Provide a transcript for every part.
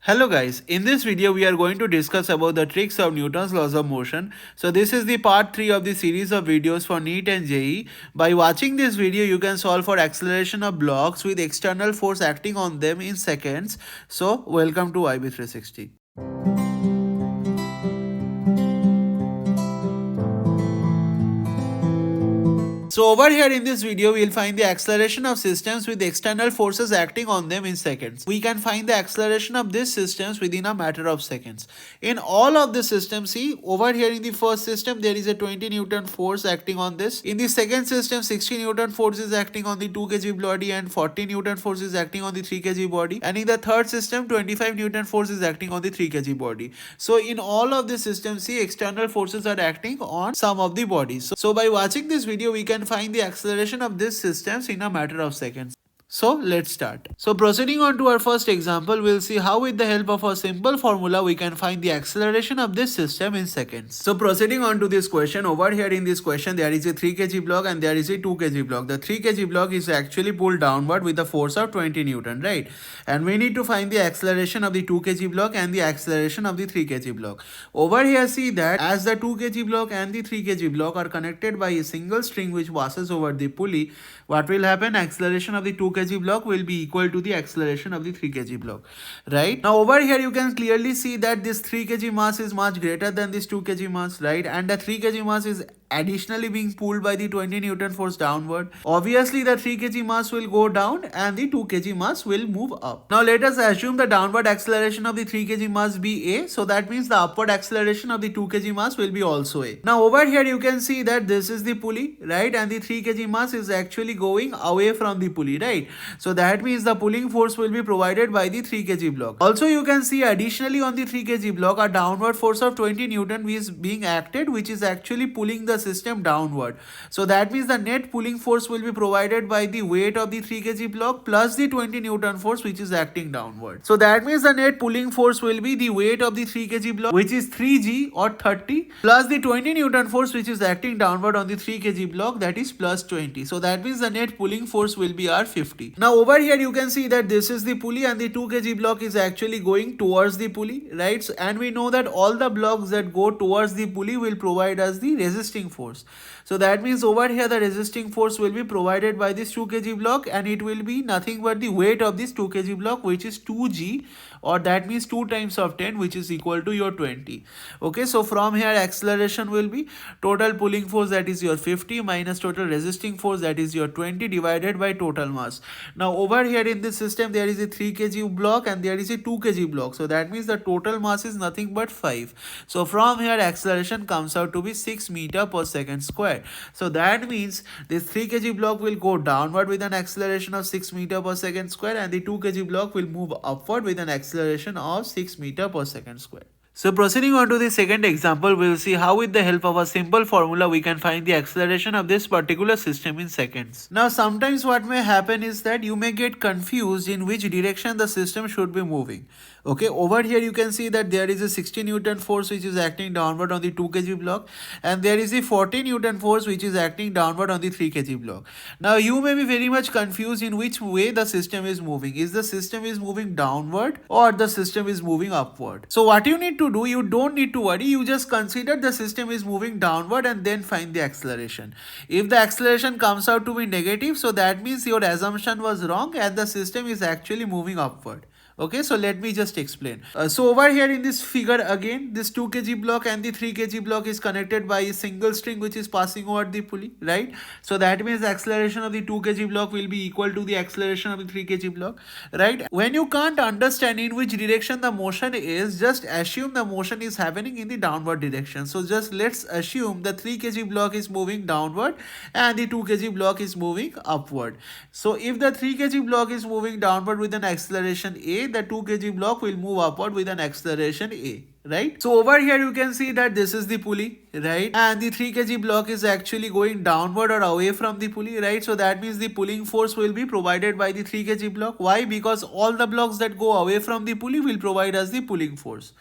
Hello guys, in this video we are going to discuss about the tricks of Newton's laws of motion. So this is the part 3 of the series of videos for NEET and JEE. By watching this video you can solve for acceleration of blocks with external force acting on them in seconds. So welcome to IB360. So over here in this video, we'll find the acceleration of systems with external forces acting on them in seconds. We can find the acceleration of these systems within a matter of seconds. In all of the systems, see over here in the first system, there is a 20 Newton force acting on this. In the second system, 60 Newton force is acting on the 2 kg body and 40 Newton force is acting on the 3 kg body. And in the third system, 25 Newton force is acting on the 3 kg body. So in all of the systems, see external forces are acting on some of the bodies. So by watching this video, we can find the acceleration of these systems in a matter of seconds. So let's start. So proceeding on to our first example, we'll see how with the help of a simple formula we can find the acceleration of this system in seconds. So proceeding on to this question, over here in this question there is a 3 kg block and there is a 2 kg block. The 3 kg block is actually pulled downward with a force of 20 Newton, right? And we need to find the acceleration of the 2 kg block and the acceleration of the 3 kg block. Over here see that as the 2 kg block and the 3 kg block are connected by a single string which passes over the pulley, what will happen? Acceleration of the 2 kg block will be equal to the acceleration of the 3 kg block, right? Now over here you can clearly see that this 3 kg mass is much greater than this 2 kg mass, right? And the 3 kg mass is additionally being pulled by the 20 Newton force downward. Obviously the 3 kg mass will go down and the 2 kg mass will move up. Now let us assume the downward acceleration of the 3 kg mass be a, so that means the upward acceleration of the 2 kg mass will be also a. Now over here you can see that this is the pulley, right? And the 3 kg mass is actually going away from the pulley, right? So that means the pulling force will be provided by the 3 kg block. Also you can see additionally on the 3 kg block a downward force of 20 Newton is being acted, which is actually pulling the system downward. So that means the net pulling force will be provided by the weight of the 3 kg block plus the 20 Newton force which is acting downward. So that means the net pulling force will be the weight of the 3 kg block, which is 3g or 30, plus the 20 Newton force which is acting downward on the 3 kg block, that is plus 20. So that means the net pulling force will be R50. Now over here you can see that this is the pulley and the 2 kg block is actually going towards the pulley, right? So, and we know that all the blocks that go towards the pulley will provide us the resisting force. So that means over here the resisting force will be provided by this 2 kg block and it will be nothing but the weight of this 2 kg block, which is 2g, or that means 2 times of 10, which is equal to your 20. Okay, so from here acceleration will be total pulling force, that is your 50, minus total resisting force, that is your 20, divided by total mass. Now over here in this system there is a 3 kg block and there is a 2 kg block. So that means the total mass is nothing but 5. So from here acceleration comes out to be 6 meter per second square. So that means this 3 kg block will go downward with an acceleration of 6 meter per second square and the 2 kg block will move upward with an acceleration of 6 meter per second square. So proceeding on to the second example, we will see how with the help of a simple formula we can find the acceleration of this particular system in seconds. Now sometimes what may happen is that you may get confused in which direction the system should be moving. Okay, over here you can see that there is a 60 Newton force which is acting downward on the 2 kg block and there is a 40 Newton force which is acting downward on the 3 kg block. Now you may be very much confused in which way the system is moving. Is the system is moving downward or the system is moving upward? So what you need to do, you don't need to worry, you just consider the system is moving downward and then find the acceleration. If the acceleration comes out to be negative, so that means your assumption was wrong and the system is actually moving upward. Okay, so let me just explain. So over here in this figure again, this 2 kg block and the 3 kg block is connected by a single string which is passing over the pulley, right? So that means the acceleration of the 2 kg block will be equal to the acceleration of the 3 kg block, right? When you can't understand in which direction the motion is, just assume the motion is happening in the downward direction. So just let's assume the 3 kg block is moving downward and the 2 kg block is moving upward. So if the 3 kg block is moving downward with an acceleration a, the 2 kg block will move upward with an acceleration a, right? So over here you can see that this is the pulley, right? And the 3 kg block is actually going downward or away from the pulley, right? So that means the pulling force will be provided by the 3 kg block. Why? Because all the blocks that go away from the pulley will provide us the pulling force.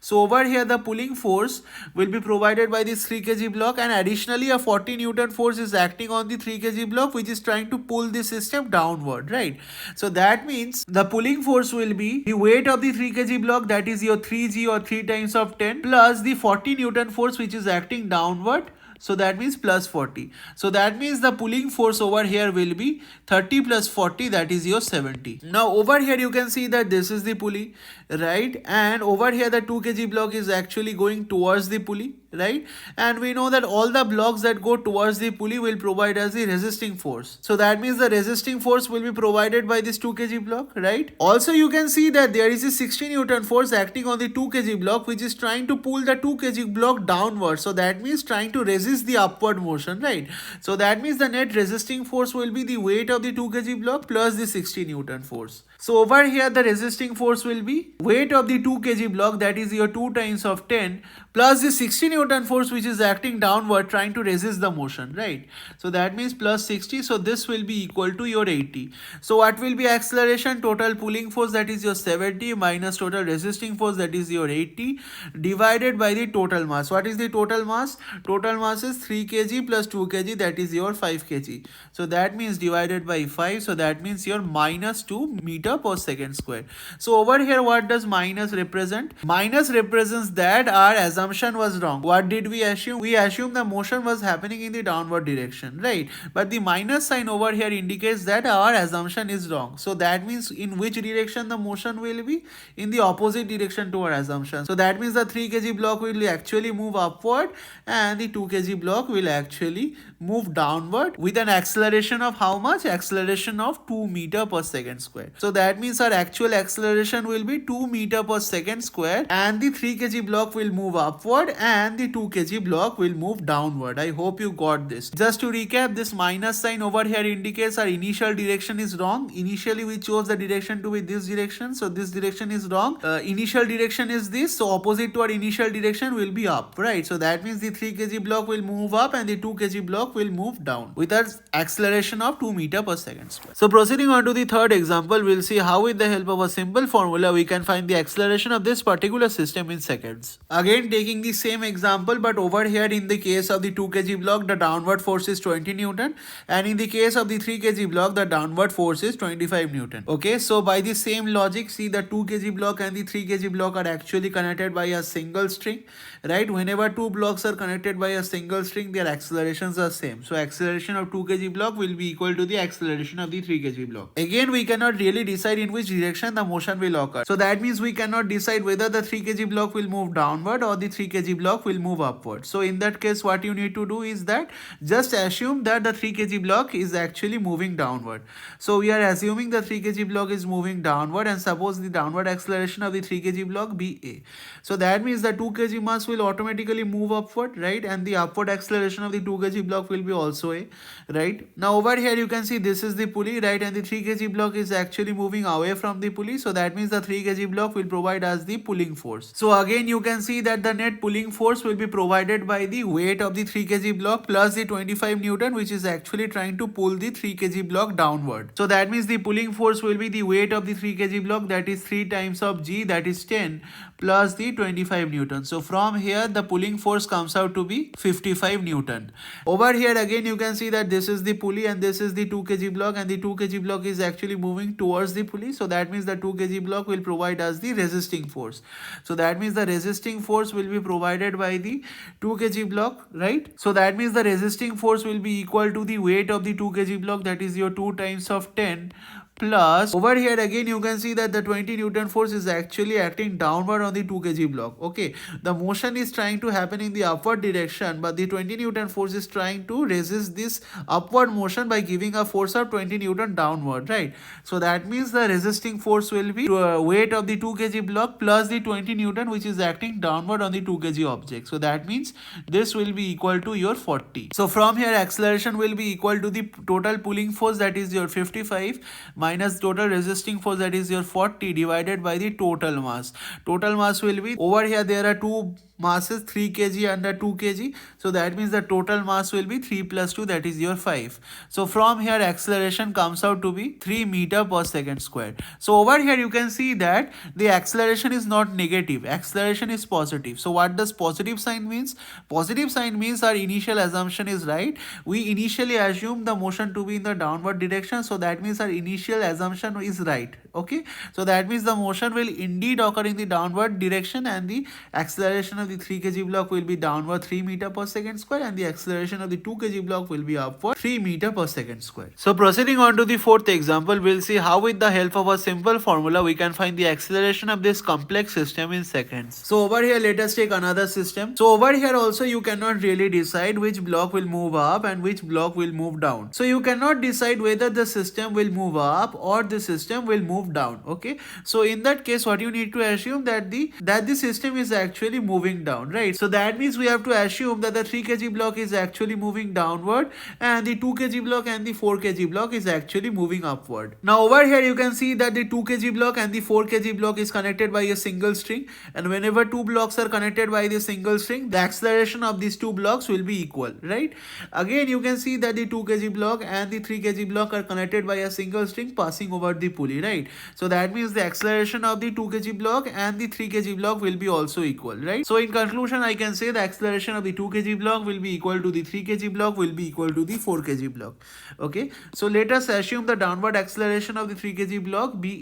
So over here the pulling force will be provided by this 3 kg block, and additionally a 40 Newton force is acting on the 3 kg block, which is trying to pull the system downward, right? So that means the pulling force will be the weight of the 3 kg block, that is your 3g or 3 times of 10, plus the 40 Newton force which is acting downward. So that means plus 40. So that means the pulling force over here will be 30 plus 40, that is your 70. Now over here you can see that this is the pulley, right? And over here the 2 kg block is actually going towards the pulley, right? And we know that all the blocks that go towards the pulley will provide us the resisting force. So that means the resisting force will be provided by this 2 kg block, right? Also you can see that there is a 60 Newton force acting on the 2 kg block, which is trying to pull the 2 kg block downward. So that means trying to resist the upward motion, right? So that means the net resisting force will be the weight of the 2 kg block plus the 60 Newton force. So over here the resisting force will be weight of the 2 kg block, that is your 2 times of 10, plus the 60 Newton force which is acting downward trying to resist the motion, right? So that means plus 60. So this will be equal to your 80. So what will be acceleration? Total pulling force, that is your 70, minus total resisting force, that is your 80, divided by the total mass. What is the total mass? Total mass is 3 kg plus 2 kg, that is your 5 kg. So that means divided by 5. So that means your minus 2 meter per second square. So over here what does minus represent? Minus represents that our assumption was wrong. What did we assume? We assumed the motion was happening in the downward direction, right? But the minus sign over here indicates that our assumption is wrong. So that means in which direction the motion will be? In the opposite direction to our assumption. So that means the 3 kg block will actually move upward and the 2 kg block will actually move downward with an acceleration of how much? Acceleration of 2 meter per second square. So that means our actual acceleration will be 2 meter per second square, and the 3 kg block will move upward and the 2 kg block will move downward. I hope you got this. Just to recap, this minus sign over here indicates our initial direction is wrong. Initially we chose the direction to be this direction, so this direction is wrong. Initial direction is this, so opposite to our initial direction will be up, right? So that means the 3 kg block will move up and the 2 kg block will move down with an acceleration of 2 meter per second square. So proceeding on to the third example, we'll see how with the help of a simple formula we can find the acceleration of this particular system in seconds. Again taking the same example, but over here in the case of the 2 kg block the downward force is 20 Newton, and in the case of the 3 kg block the downward force is 25 Newton. Okay, so by the same logic, see the 2 kg block and the 3 kg block are actually connected by a single string, right? Whenever two blocks are connected by a single string, their accelerations are same. So acceleration of 2 kg block will be equal to the acceleration of the 3 kg block. Again, we cannot really decide in which direction the motion will occur. So that means we cannot decide whether the 3 kg block will move downward or the 3 kg block will move upward. So in that case, what you need to do is that just assume that the 3 kg block is actually moving downward. So we are assuming the 3 kg block is moving downward, and suppose the downward acceleration of the 3 kg block be A. So that means the 2 kg mass will automatically move upward, right? And the upward acceleration of the 2 kg block will be also A, right? Now over here you can see this is the pulley, right? And the 3 kg block is actually moving away from the pulley. So that means the 3 kg block will provide us the pulling force. So again you can see that the net pulling force will be provided by the weight of the 3 kg block plus the 25 Newton, which is actually trying to pull the 3 kg block downward. So that means the pulling force will be the weight of the 3 kg block, that is 3 times of g, that is 10, plus the 25 Newton. So from here the pulling force comes out to be 55 Newton. Over here again you can see that this is the pulley and this is the 2 kg block, and the 2 kg block is actually moving towards the pulley. So that means the 2 kg block will provide us the resisting force. So that means the resisting force will be provided by the 2 kg block, right? So that means the resisting force will be equal to the weight of the 2 kg block, that is your 2 times of 10, plus over here again you can see that the 20 Newton force is actually acting downward on the 2 kg block. Okay, the motion is trying to happen in the upward direction, but the 20 Newton force is trying to resist this upward motion by giving a force of 20 Newton downward, right? So that means the resisting force will be weight of the 2 kg block plus the 20 Newton which is acting downward on the 2 kg object. So that means this will be equal to your 40. So from here acceleration will be equal to the total pulling force, that is your 55, minus total resisting force, that is your 40, divided by the total mass. Total mass will be, over here there are two masses, 3 kg and 2 kg, so that means the total mass will be 3 plus 2, that is your 5. So from here acceleration comes out to be 3 meter per second square. So over here you can see that the acceleration is not negative, acceleration is positive. So what does positive sign means? Positive sign means our initial assumption is right. We initially assume the motion to be in the downward direction, so that means our initial assumption is right. Okay, so that means the motion will indeed occur in the downward direction, and the acceleration of the 3 kg block will be downward 3 meter per second square, and the acceleration of the 2 kg block will be upward 3 meter per second square. So proceeding on to the fourth example, we'll see how with the help of a simple formula we can find the acceleration of this complex system in seconds. So over here let us take another system. So over here also you cannot really decide which block will move up and which block will move down. So you cannot decide whether the system will move up or the system will move down. Okay, so in that case what you need to assume that the system is actually moving down, right? So that means we have to assume that the 3 kg block is actually moving downward, and the 2 kg block and the 4 kg block is actually moving upward. Now over here you can see that the 2 kg block and the 4 kg block is connected by a single string, and whenever two blocks are connected by the single string, the acceleration of these two blocks will be equal, right? Again you can see that the 2 kg block and the 3 kg block are connected by a single string passing over the pulley, right? So that means the acceleration of the 2 kg block and the 3 kg block will be also equal, right? So in conclusion I can say the acceleration of the 2 kg block will be equal to the 3 kg block will be equal to the 4 kg block. Okay, so let us assume the downward acceleration of the 3 kg block be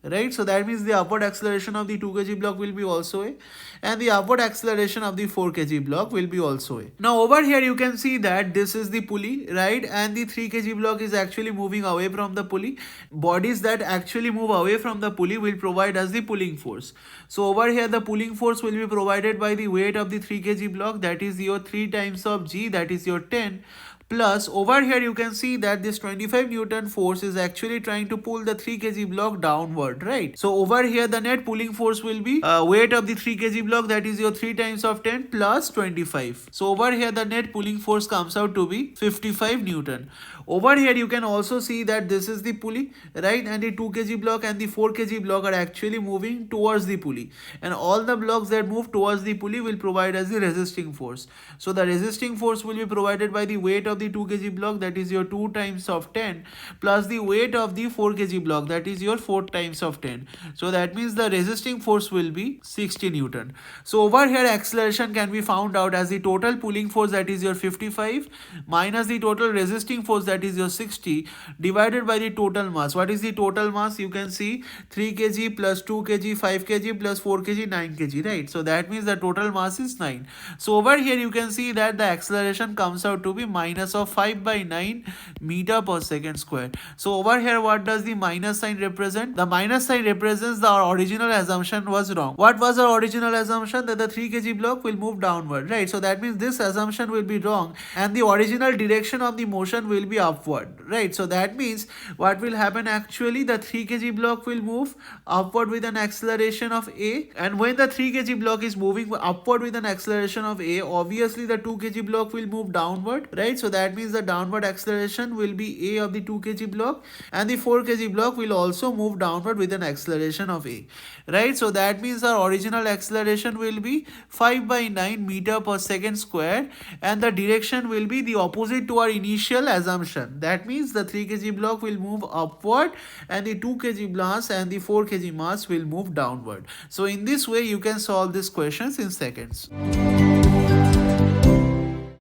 a, right? So that means the upward acceleration of the 2 kg block will be also a, and the upward acceleration of the 4 kg block will be also a. Now over here you can see that this is the pulley, right? And the 3 kg block is actually moving away from the pulley. Bodies that actually move away from the pulley will provide us the pulling force. So over here the pulling force will be provided by the weight of the 3 kg block, that is your 3 times of g, that is your 10, plus over here you can see that this 25 Newton force is actually trying to pull the 3 kg block downward, right? So over here the net pulling force will be weight of the 3 kg block, that is your 3 times of 10 plus 25. So over here the net pulling force comes out to be 55 Newton. Over here you can also see that this is the pulley, right? And the 2 kg block and the 4 kg block are actually moving towards the pulley, and all the blocks that move towards the pulley will provide us the resisting force. So the resisting force will be provided by the weight of the 2 kg block, that is your 2 times of 10, plus the weight of the 4 kg block, that is your 4 times of 10. So that means the resisting force will be 60 Newton. So over here acceleration can be found out as the total pulling force, that is your 55, minus the total resisting force, that is your 60, divided by the total mass. What is the total mass? You can see 3 kg plus 2 kg, 5 kg plus 4 kg, 9 kg, right? So that means the total mass is 9. So over here you can see that the acceleration comes out to be minus of 5 by 9 meter per second square. So over here what does the minus sign represent? The minus sign represents our original assumption was wrong. What was our original assumption? That the 3 kg block will move downward, right? So that means this assumption will be wrong, and the original direction of the motion will be upward, right? So that means what will happen actually, the 3 kg block will move upward with an acceleration of a, and when the 3 kg block is moving upward with an acceleration of a, obviously the 2 kg block will move downward, right? So that means the downward acceleration will be a of the 2 kg block, and the 4 kg block will also move downward with an acceleration of a, right? So that means our original acceleration will be 5 by 9 meter per second square, and the direction will be the opposite to our initial assumption. That means the 3 kg block will move upward, and the 2 kg mass and the 4 kg mass will move downward. So in this way you can solve these questions in seconds.